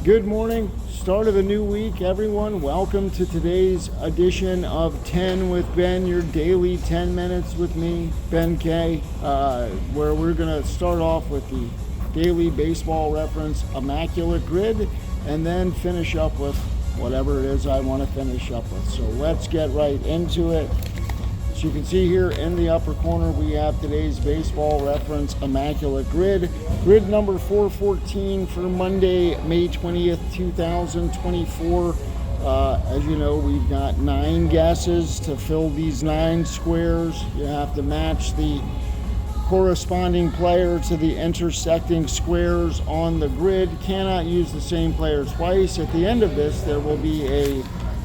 Good morning, start of a new week, everyone. Welcome to today's edition of 10 with Ben, your daily 10 minutes with me, Ben K, where we're going to start off with the daily baseball reference Immaculate Grid and then finish up with whatever it is I want to finish up with. So let's get right into it. So you can see here in the upper corner we have today's baseball reference Immaculate Grid. Grid number 414 for Monday, May 20th, 2024. As you know, we've got 9 guesses to fill these 9 squares. You have to match the corresponding player to the intersecting squares on the grid. Cannot use the same player twice. At the end of this, there will be a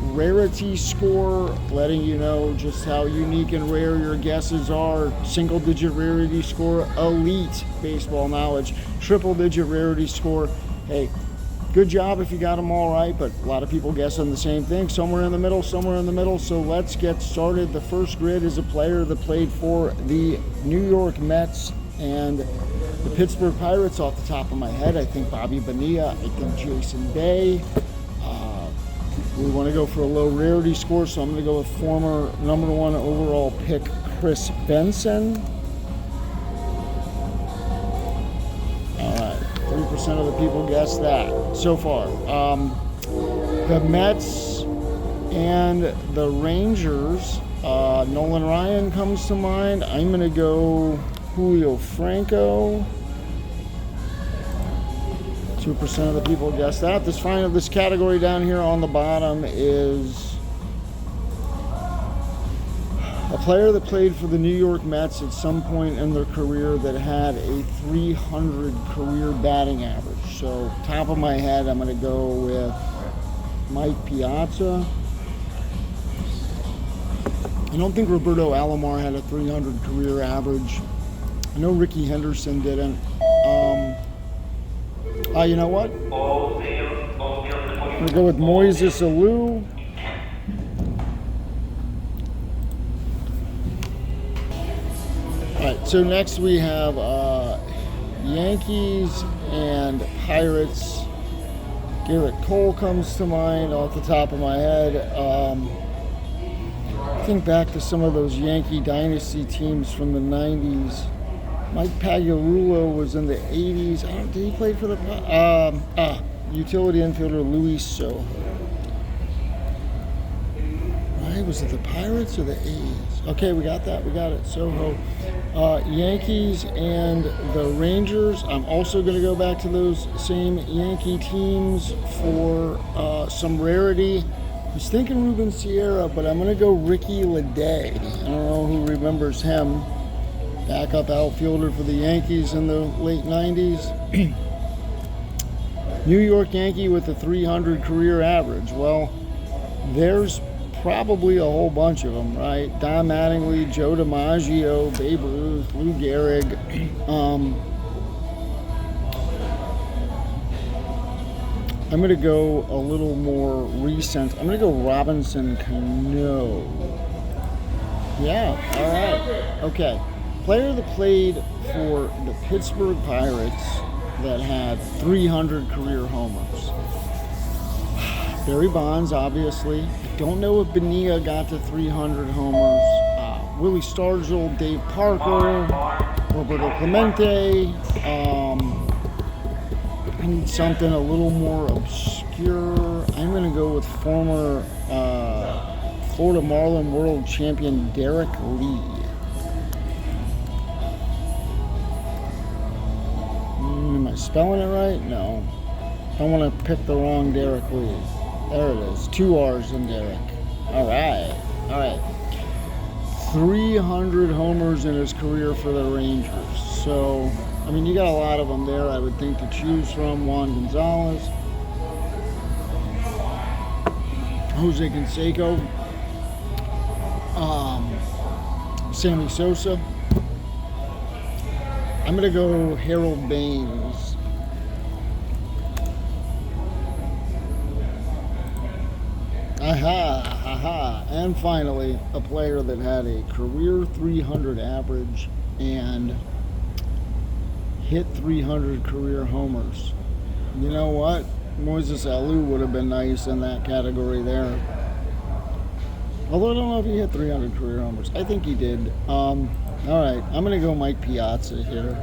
rarity score, letting you know just how unique and rare your guesses are. Single digit rarity score, elite baseball knowledge, triple digit rarity score. Hey, good job if you got them all right, but a lot of people guess on the same thing. Somewhere in the middle. So let's get started. The first grid is a player that played for the New York Mets and the Pittsburgh Pirates. Off the top of my head, I think Bobby Bonilla, I think Jason Bay. We want to go for a low rarity score, so I'm going to go with former number 1 overall pick Chris Benson. All right, 3% of the people guessed that so far. The Mets and the Rangers, Nolan Ryan comes to mind. I'm going to go Julio Franco. 2% of the people guessed that. This category down here on the bottom is a player that played for the New York Mets at some point in their career that had a 300 career batting average. So top of my head, I'm going to go with Mike Piazza. I don't think Roberto Alomar had a 300 career average. I know Ricky Henderson didn't. You know what? I'm going to go with Moises Alou. All right, so next we have Yankees and Pirates. Garrett Cole comes to mind off the top of my head. Think back to some of those Yankee dynasty teams from the 90s. Mike Pagliarulo was in the 80s. Did he play for the utility infielder Luis Soho? Right, was it the Pirates or the A's? Okay, we got that. We got it. Soho. Yankees and the Rangers. I'm also going to go back to those same Yankee teams for some rarity. I was thinking Ruben Sierra, but I'm going to go Ricky Leday. I don't know who remembers him. Backup outfielder for the Yankees in the late 90s. New York Yankee with a 300 career average. Well, there's probably a whole bunch of them, right? Don Mattingly, Joe DiMaggio, Babe Ruth, Lou Gehrig. I'm going to go a little more recent. I'm going to go Robinson Cano. Yeah, all right. Okay. Player that played for the Pittsburgh Pirates that had 300 career homers. Barry Bonds, obviously. I don't know if Bonilla got to 300 homers. Willie Stargell, Dave Parker, Roberto Clemente. I need something a little more obscure. I'm going to go with former Florida Marlin world champion Derek Lee. Am I spelling it right? No. I don't want to pick the wrong Derek Lee. There it is. 2 R's in Derek. All right. 300 homers in his career for the Rangers. So, I mean, you got a lot of them there, I would think, to choose from. Juan Gonzalez. Jose Canseco. Sammy Sosa. I'm going to go Harold Baines. And finally, a player that had a career 300 average and hit 300 career homers. You know what? Moises Alou would have been nice in that category there. Although I don't know if he hit 300 career homers. I think he did. All right, I'm going to go Mike Piazza here.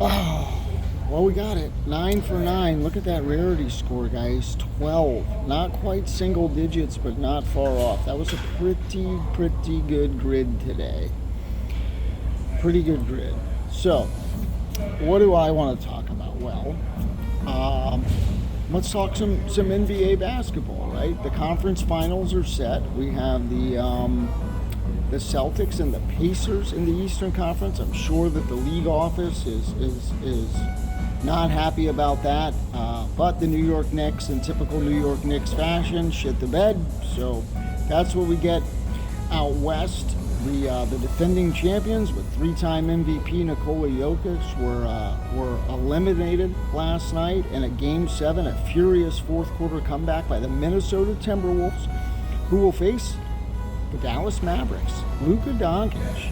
Oh, well, we got it. 9 for 9. Look at that rarity score, guys. 12. Not quite single digits, but not far off. That was a pretty good grid today. Pretty good grid. So, what do I want to talk about? Well, let's talk some NBA basketball, right? The conference finals are set. We have the Celtics and the Pacers in the Eastern Conference. I'm sure that the league office is not happy about that. But the New York Knicks, in typical New York Knicks fashion, shit the bed. So that's what we get out west. The defending champions with three-time MVP Nikola Jokic were eliminated last night in a Game 7, a furious fourth-quarter comeback by the Minnesota Timberwolves, who will face the Dallas Mavericks. Luka Doncic,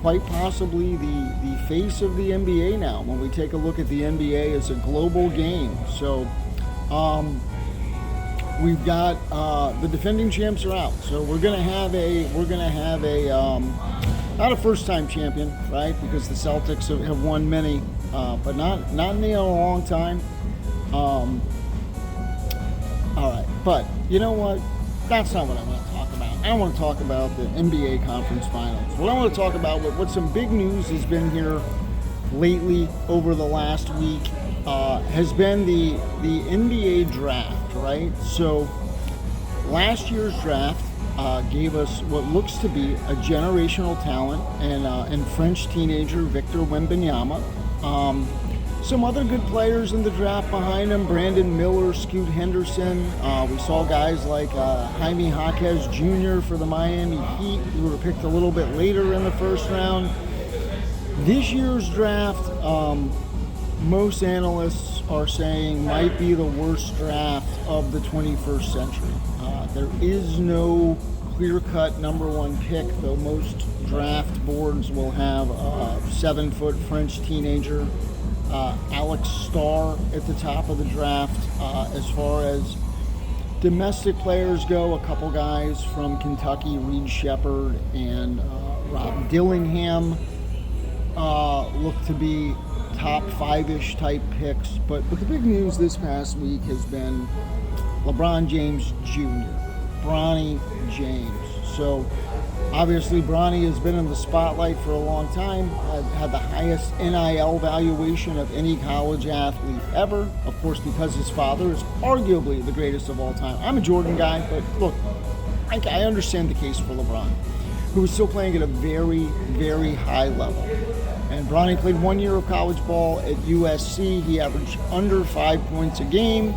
quite possibly the face of the NBA now when we take a look at the NBA as a global game. So, we've got the defending champs are out, so we're gonna have a not a first-time champion, right? Because the Celtics have won many, but not in a long time. All right, but you know what? That's not what I want to talk about. I don't want to talk about the NBA Conference Finals. What I want to talk about, what some big news has been here lately over the last week, has been the NBA Draft, right? So last year's draft gave us what looks to be a generational talent and French teenager Victor Wembanyama. Some other good players in the draft behind him: Brandon Miller, Scoot Henderson. We saw guys like Jaime Jaquez Jr. for the Miami Heat, who were picked a little bit later in the first round. This year's draft, most analysts are saying might be the worst draft of the 21st century. There is no clear-cut number one pick, though most draft boards will have a 7-foot French teenager, Alex Starr, at the top of the draft. As far as domestic players go, a couple guys from Kentucky, Reed Shepherd and Rob Dillingham, look to be top 5-ish type picks. But the big news this past week has been LeBron James Jr., Bronny James. So obviously Bronny has been in the spotlight for a long time, had the highest NIL valuation of any college athlete ever, of course, because his father is arguably the greatest of all time. I'm a Jordan guy, but look, I understand the case for LeBron, who is still playing at a very, very high level. And Bronny played 1 year of college ball at USC. He averaged under 5 points a game.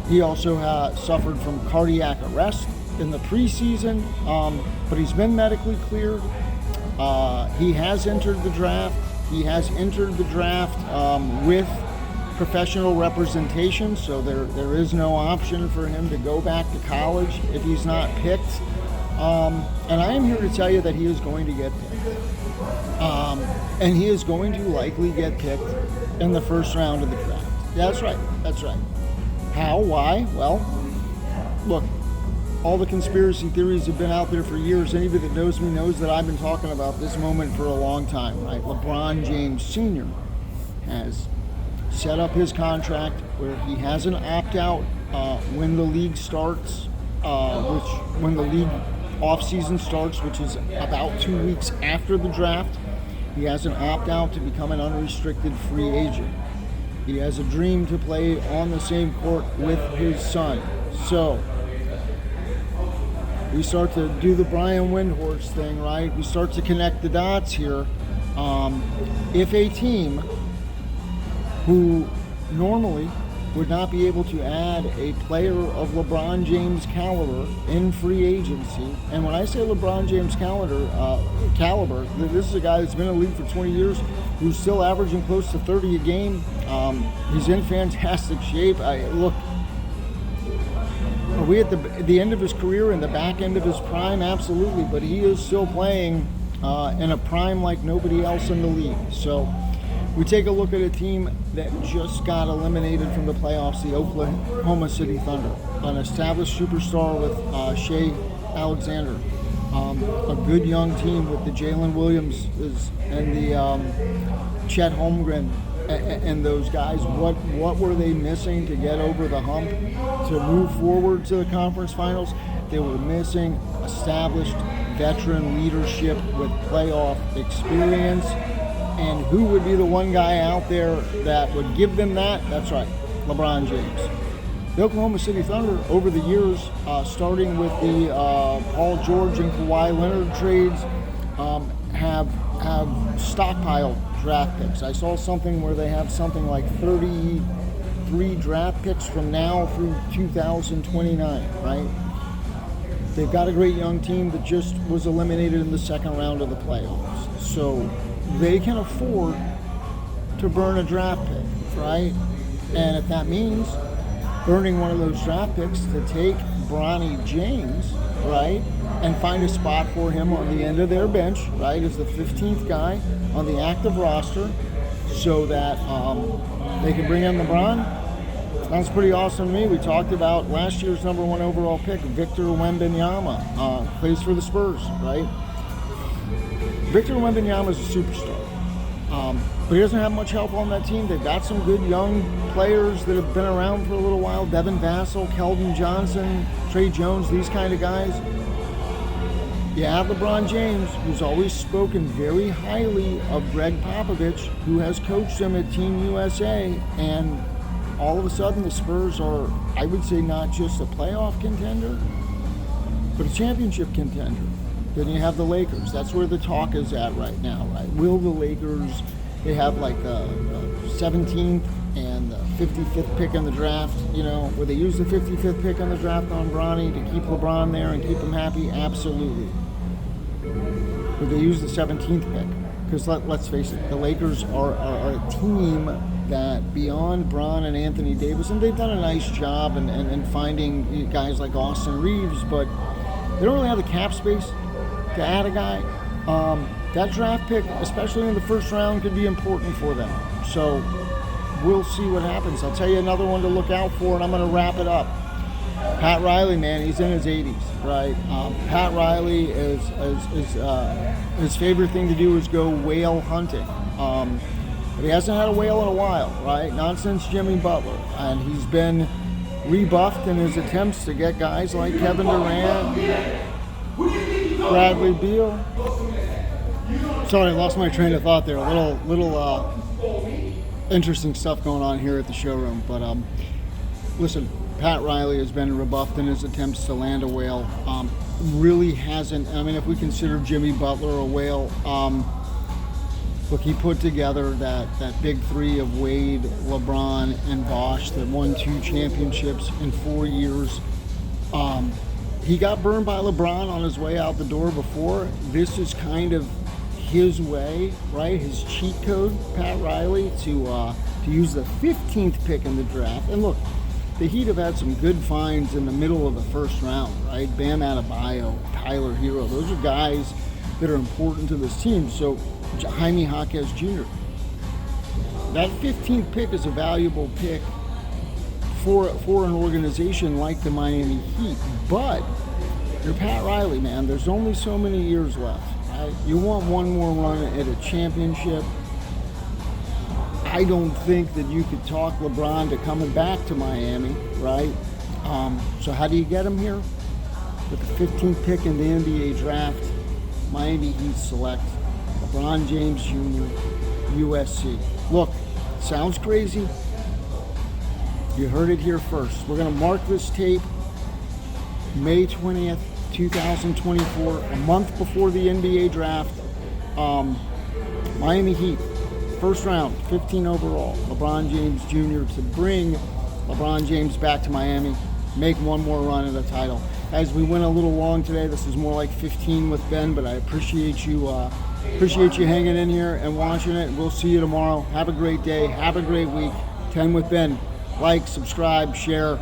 He also suffered from cardiac arrest in the preseason, but he's been medically cleared. He has entered the draft. With professional representation, so there is no option for him to go back to college if he's not picked. And I am here to tell you that he is going to get picked. And he is going to likely get picked in the first round of the draft. Yeah, that's right. How? Why? Well, look, all the conspiracy theories have been out there for years. Anybody that knows me knows that I've been talking about this moment for a long time, right? LeBron James Sr. has set up his contract where he has an opt-out when the league starts, when the league off-season starts, which is about 2 weeks after the draft. He has an opt-out to become an unrestricted free agent. He has a dream to play on the same court with his son. So we start to do the Brian Windhorst thing, right? We start to connect the dots here. If a team who normally would not be able to add a player of LeBron James caliber in free agency, and when I say LeBron James caliber, this is a guy that's been in the league for 20 years, who's still averaging close to 30 a game. He's in fantastic shape. Look, are we at the end of his career and the back end of his prime? Absolutely, but he is still playing in a prime like nobody else in the league. So we take a look at a team that just got eliminated from the playoffs, the Oklahoma City Thunder, an established superstar with Shea Alexander, a good young team with the Jalen Williams and the Chet Holmgren and those guys. What were they missing to get over the hump to move forward to the conference finals? They were missing established veteran leadership with playoff experience. And who would be the one guy out there that would give them that? That's right, LeBron James. The Oklahoma City Thunder, over the years, starting with the Paul George and Kawhi Leonard trades, have stockpiled draft picks. I saw something where they have something like 33 draft picks from now through 2029, right? They've got a great young team that just was eliminated in the second round of the playoffs. So they can afford to burn a draft pick, right? And if that means burning one of those draft picks to take Bronny James, right, and find a spot for him on the end of their bench, right, as the 15th guy on the active roster so that they can bring in LeBron, sounds pretty awesome to me. We talked about last year's number 1 overall pick, Victor Wembanyama, plays for the Spurs, right? Victor Wembanyama is a superstar, but he doesn't have much help on that team. They've got some good young players that have been around for a little while. Devin Vassell, Keldon Johnson, Trey Jones, these kind of guys. You have LeBron James, who's always spoken very highly of Greg Popovich, who has coached him at Team USA, and all of a sudden the Spurs are, I would say, not just a playoff contender, but a championship contender. Then you have the Lakers. That's where the talk is at right now, right? Will the Lakers, they have like the 17th and the 55th pick in the draft, you know, where they use the 55th pick in the draft on Bronny to keep LeBron there and keep him happy? Absolutely. Would they use the 17th pick? Because let's face it, the Lakers are a team that beyond Bron and Anthony Davis, and they've done a nice job in finding guys like Austin Reeves, but they don't really have the cap space to add a guy. That draft pick, especially in the first round, could be important for them. So we'll see what happens. I'll tell you another one to look out for, and I'm going to wrap it up. Pat Riley, man, he's in his 80s, right? Pat Riley is his favorite thing to do is go whale hunting. But he hasn't had a whale in a while, right? Not since Jimmy Butler. And he's been rebuffed in his attempts to get guys like Kevin Durant, Bradley Beal. Sorry, I lost my train of thought there. A little interesting stuff going on here at the showroom. But listen, Pat Riley has been rebuffed in his attempts to land a whale. Really hasn't. I mean, if we consider Jimmy Butler a whale, look, he put together that big three of Wade, LeBron, and Bosh that won 2 championships in 4 years. He got burned by LeBron on his way out the door before. This is kind of his way, right? His cheat code, Pat Riley, to use the 15th pick in the draft. And look, the Heat have had some good finds in the middle of the first round, right? Bam Adebayo, Tyler Hero. Those are guys that are important to this team. So Jaime Jaquez Jr. That 15th pick is a valuable pick for an organization like the Miami Heat. But you're Pat Riley, man. There's only so many years left. Right? You want one more run at a championship. I don't think that you could talk LeBron to coming back to Miami, right? So how do you get him here? With the 15th pick in the NBA draft, Miami Heat select LeBron James Jr., USC. Look, sounds crazy. You heard it here first. We're going to mark this tape May 20th, 2024, a month before the NBA draft. Miami Heat, first round, 15 overall. LeBron James Jr. to bring LeBron James back to Miami, make one more run at a title. Guys, we went a little long today. This is more like 15 with Ben, but I appreciate you hanging in here and watching it. We'll see you tomorrow. Have a great day. Have a great week. 10 with Ben. Like, subscribe, share.